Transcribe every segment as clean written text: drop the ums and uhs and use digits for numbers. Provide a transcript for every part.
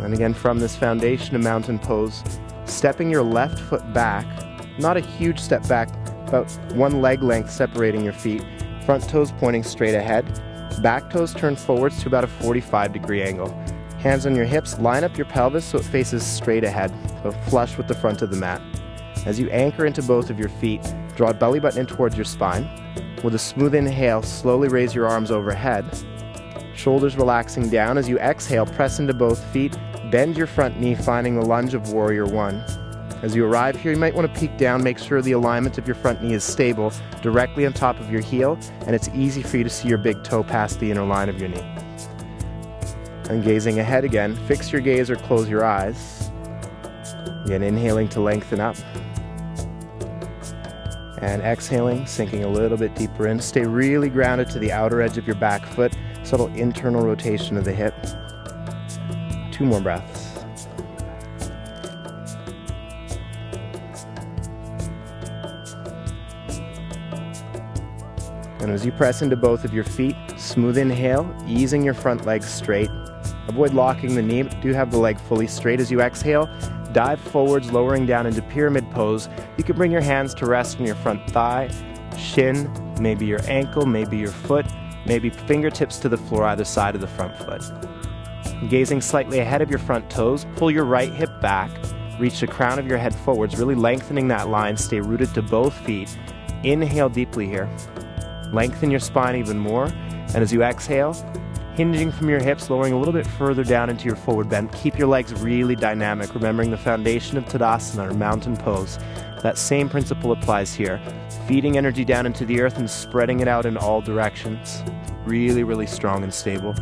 And again, from this foundation of mountain pose, stepping your left foot back, not a huge step back, about one leg length separating your feet, front toes pointing straight ahead, back toes turn forwards to about a 45-degree angle. Hands on your hips, line up your pelvis so it faces straight ahead, so flush with the front of the mat. As you anchor into both of your feet, draw a belly button in towards your spine. With a smooth inhale, slowly raise your arms overhead. Shoulders relaxing down. As you exhale, press into both feet, bend your front knee, finding the lunge of Warrior One. As you arrive here, you might want to peek down, make sure the alignment of your front knee is stable, directly on top of your heel, and it's easy for you to see your big toe past the inner line of your knee. And gazing ahead again, fix your gaze or close your eyes. Again, inhaling to lengthen up. And exhaling, sinking a little bit deeper in. Stay really grounded to the outer edge of your back foot. Subtle internal rotation of the hip. 2 more breaths. And as you press into both of your feet, smooth inhale, easing your front leg straight. Avoid locking the knee, but do have the leg fully straight. As you exhale, dive forwards, lowering down into pyramid pose. You can bring your hands to rest on your front thigh, shin, maybe your ankle, maybe your foot, maybe fingertips to the floor either side of the front foot. Gazing slightly ahead of your front toes, pull your right hip back, reach the crown of your head forwards, really lengthening that line. Stay rooted to both feet. Inhale deeply here. Lengthen your spine even more, and as you exhale, hinging from your hips, lowering a little bit further down into your forward bend. Keep your legs really dynamic, remembering the foundation of tadasana or mountain pose. That same principle applies here. Feeding energy down into the earth and spreading it out in all directions. Really, really strong and stable.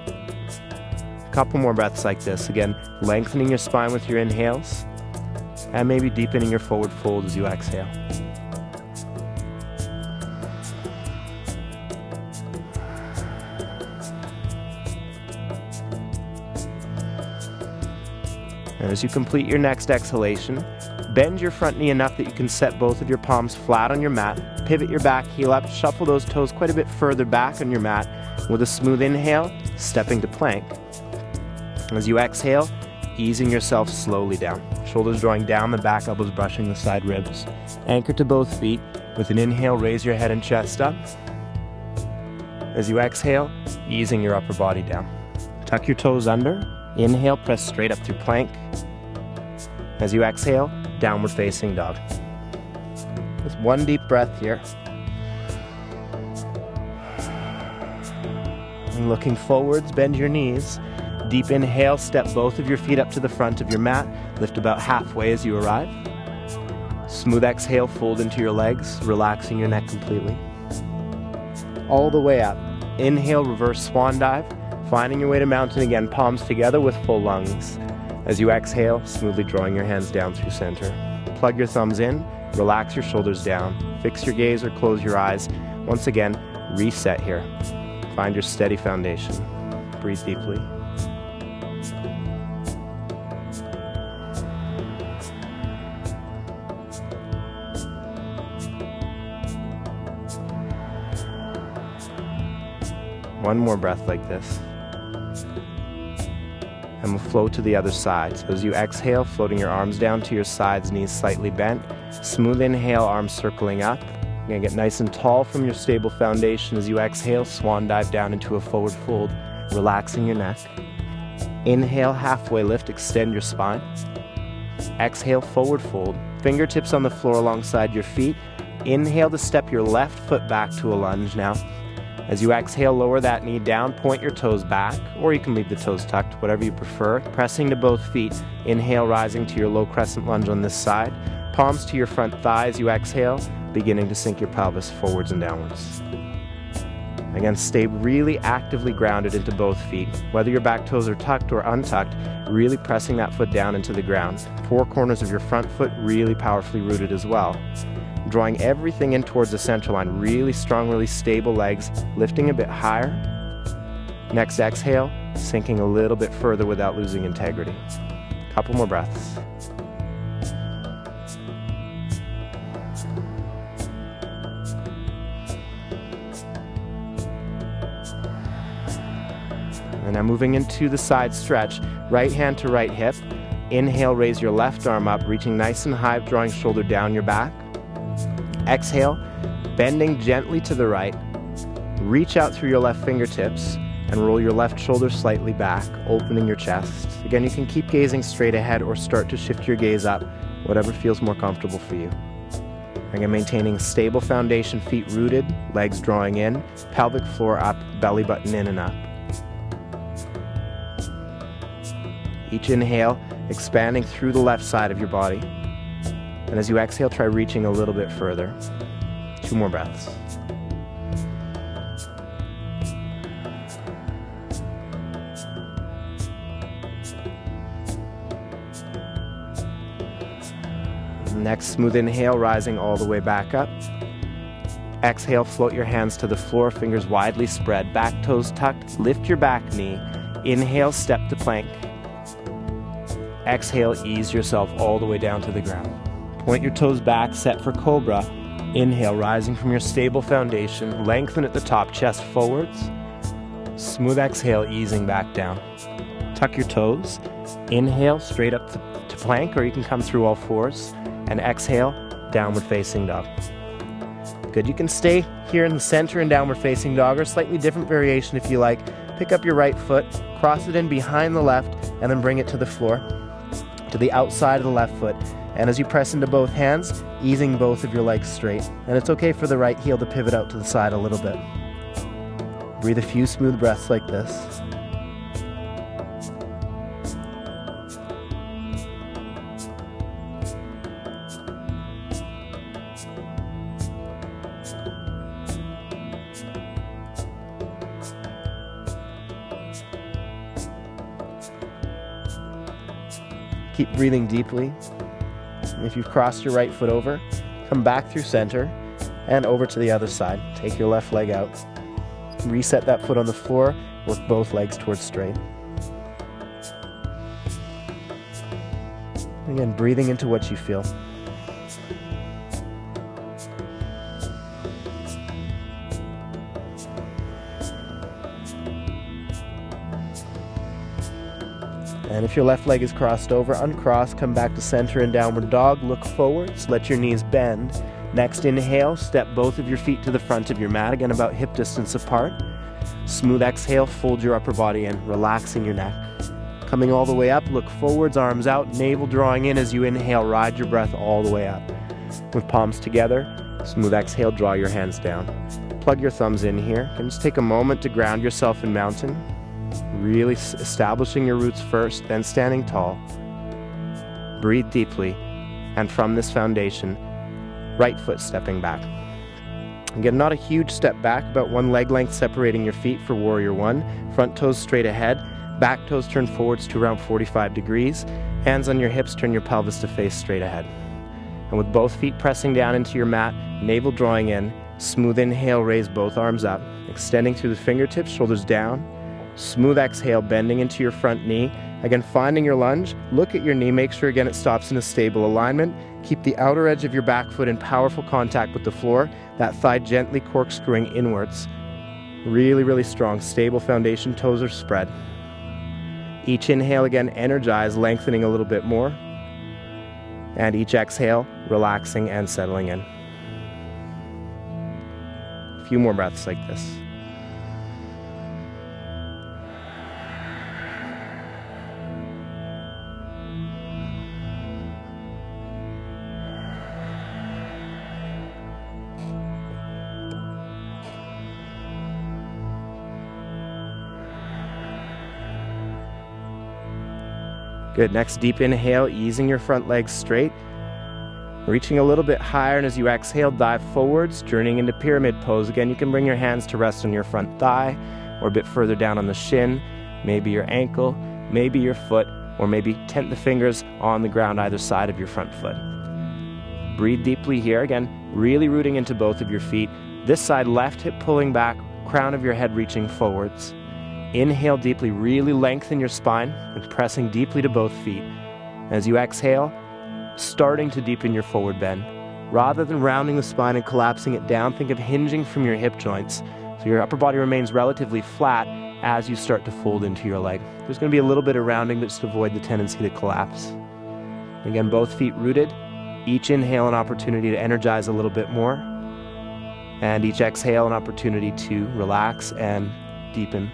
A couple more breaths like this. Again, lengthening your spine with your inhales, and maybe deepening your forward fold as you exhale. And as you complete your next exhalation, bend your front knee enough that you can set both of your palms flat on your mat, pivot your back heel up, shuffle those toes quite a bit further back on your mat. With a smooth inhale, stepping to plank. As you exhale, easing yourself slowly down. Shoulders drawing down, the back elbows brushing the side ribs. Anchor to both feet. With an inhale, raise your head and chest up. As you exhale, easing your upper body down. Tuck your toes under. Inhale, press straight up through plank. As you exhale, downward facing dog. Just one deep breath here. And looking forwards, bend your knees. Deep inhale, step both of your feet up to the front of your mat. Lift about halfway as you arrive. Smooth exhale, fold into your legs, relaxing your neck completely. All the way up. Inhale, reverse swan dive. Finding your way to mountain again, palms together with full lungs. As you exhale, smoothly drawing your hands down through center. Plug your thumbs in, relax your shoulders down. Fix your gaze or close your eyes. Once again, reset here. Find your steady foundation. Breathe deeply. One more breath like this. And we'll flow to the other side. So as you exhale, floating your arms down to your sides, knees slightly bent. Smooth inhale, arms circling up. You're gonna get nice and tall from your stable foundation. As you exhale, swan dive down into a forward fold, relaxing your neck. Inhale, halfway lift, extend your spine. Exhale, forward fold. Fingertips on the floor alongside your feet. Inhale to step your left foot back to a lunge now. As you exhale, lower that knee down, point your toes back, or you can leave the toes tucked, whatever you prefer. Pressing to both feet. Inhale, rising to your low crescent lunge on this side. Palms to your front thighs, you exhale, beginning to sink your pelvis forwards and downwards. Again, stay really actively grounded into both feet. Whether your back toes are tucked or untucked, really pressing that foot down into the ground. 4 corners of your front foot really powerfully rooted as well. Drawing everything in towards the center line. Really strong, really stable legs, lifting a bit higher. Next exhale, sinking a little bit further without losing integrity. Couple more breaths. And now moving into the side stretch, right hand to right hip. Inhale, raise your left arm up, reaching nice and high, drawing shoulder down your back. Exhale, bending gently to the right. Reach out through your left fingertips and roll your left shoulder slightly back, opening your chest. Again, you can keep gazing straight ahead or start to shift your gaze up, whatever feels more comfortable for you. Again, maintaining stable foundation, feet rooted, legs drawing in, pelvic floor up, belly button in and up. Each inhale, expanding through the left side of your body. And as you exhale, try reaching a little bit further. 2 more breaths. Next, smooth inhale, rising all the way back up. Exhale, float your hands to the floor, fingers widely spread, back toes tucked, lift your back knee. Inhale, step to plank. Exhale, ease yourself all the way down to the ground. Point your toes back, set for cobra. Inhale, rising from your stable foundation, lengthen at the top, chest forwards. Smooth exhale, easing back down. Tuck your toes. Inhale, straight up to plank, or you can come through all fours. And exhale, downward facing dog. Good, you can stay here in the center in downward facing dog, or slightly different variation if you like. Pick up your right foot, cross it in behind the left, and then bring it to the floor, to the outside of the left foot. And as you press into both hands, easing both of your legs straight. And it's okay for the right heel to pivot out to the side a little bit. Breathe a few smooth breaths like this. Keep breathing deeply. If you've crossed your right foot over, come back through center and over to the other side. Take your left leg out. Reset that foot on the floor, work both legs towards straight. Again, breathing into what you feel. And if your left leg is crossed over, uncross, come back to center in downward dog, look forwards, let your knees bend. Next, inhale, step both of your feet to the front of your mat, again about hip distance apart. Smooth exhale, fold your upper body in, relaxing your neck. Coming all the way up, look forwards, arms out, navel drawing in as you inhale, ride your breath all the way up. With palms together, smooth exhale, draw your hands down. Plug your thumbs in here, and just take a moment to ground yourself in mountain. Really establishing your roots first, then standing tall. Breathe deeply, and from this foundation, right foot stepping back. Again, not a huge step back, about 1 leg length separating your feet for warrior 1. Front toes straight ahead, back toes turn forwards to around 45 degrees. Hands on your hips, turn your pelvis to face straight ahead. And with both feet pressing down into your mat, navel drawing in, smooth inhale, raise both arms up, extending through the fingertips, shoulders down. Smooth exhale, bending into your front knee. Again, finding your lunge, look at your knee, make sure again it stops in a stable alignment. Keep the outer edge of your back foot in powerful contact with the floor, that thigh gently corkscrewing inwards. Really, really strong, stable foundation, toes are spread. Each inhale, again, energize, lengthening a little bit more. And each exhale, relaxing and settling in. A few more breaths like this. Good, next deep inhale, easing your front legs straight. Reaching a little bit higher, and as you exhale, dive forwards, journeying into pyramid pose. Again, you can bring your hands to rest on your front thigh, or a bit further down on the shin, maybe your ankle, maybe your foot, or maybe tent the fingers on the ground either side of your front foot. Breathe deeply here, again, really rooting into both of your feet. This side, left hip pulling back, crown of your head reaching forwards. Inhale deeply, really lengthen your spine and pressing deeply to both feet. As you exhale, starting to deepen your forward bend. Rather than rounding the spine and collapsing it down, think of hinging from your hip joints. So your upper body remains relatively flat as you start to fold into your leg. There's going to be a little bit of rounding just to avoid the tendency to collapse. Again, both feet rooted. Each inhale, an opportunity to energize a little bit more. And each exhale, an opportunity to relax and deepen